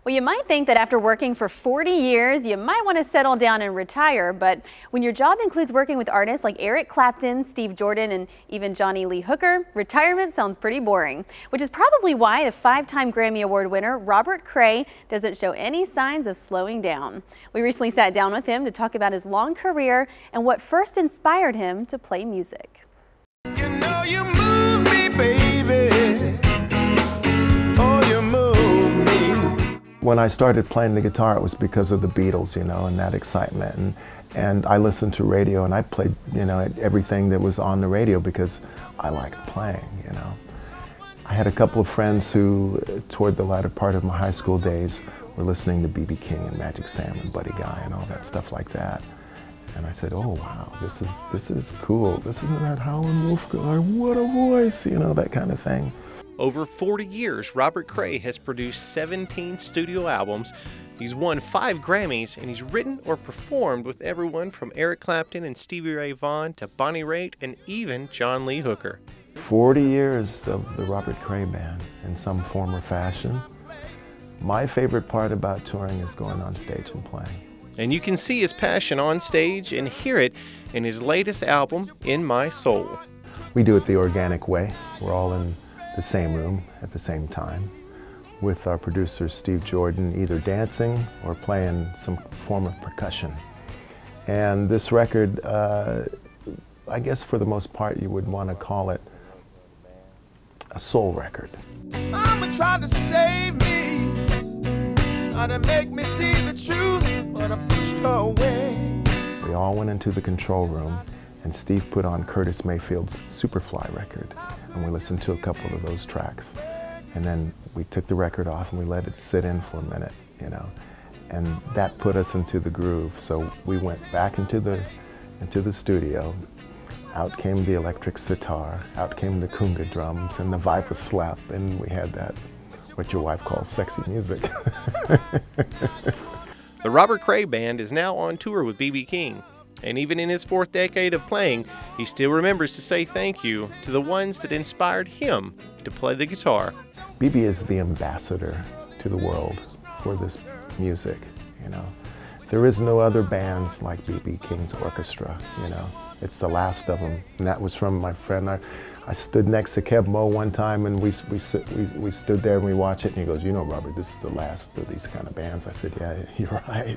Well, you might think that after working for 40 years, you might want to settle down and retire, but when your job includes working with artists like Eric Clapton, Steve Jordan, and even Johnny Lee Hooker, retirement sounds pretty boring, which is probably why the 5-time Grammy Award winner Robert Cray doesn't show any signs of slowing down. We recently sat down with him to talk about his long career and what first inspired him to play music. You know you move me, baby. Oh, you move me. When I started playing the guitar, it was because of the Beatles, you know, and that excitement. And I listened to radio, and I played, you know, everything that was on the radio because I liked playing, you know. I had a couple of friends who, toward the latter part of my high school days, were listening to B.B. King and Magic Sam and Buddy Guy and all that stuff like that. And I said, oh wow, this is cool. This isn't that Howlin' Wolf guy, what a voice, you know, that kind of thing. Over 40 years, Robert Cray has produced 17 studio albums. He's won 5 Grammys, and he's written or performed with everyone from Eric Clapton and Stevie Ray Vaughan to Bonnie Raitt and even John Lee Hooker. 40 years of the Robert Cray Band in some form or fashion. My favorite part about touring is going on stage and playing. And you can see his passion on stage and hear it in his latest album, In My Soul. We do it the organic way. We're all in the same room at the same time with our producer Steve Jordan either dancing or playing some form of percussion. And this record, I guess for the most part you would want to call it a soul record. Mama tried to save me, tried to make me see the truth, but I pushed her away. We all went into the control room and Steve put on Curtis Mayfield's Superfly record, and we listened to a couple of those tracks. And then we took the record off and we let it sit in for a minute, you know, and that put us into the groove. So we went back into the studio. Out came the electric sitar, out came the conga drums and the viper slap, and we had that, what your wife calls sexy music. The Robert Cray Band is now on tour with B.B. King. And even in his 4th decade of playing, he still remembers to say thank you to the ones that inspired him to play the guitar. B.B. is the ambassador to the world for this music, you know. There is no other bands like B.B. King's orchestra, you know. It's the last of them, and that was from my friend. I stood next to Kev Moe one time, and we stood there and we watched it, and he goes, you know, Robert, this is the last of these kind of bands. I said, yeah, you're right.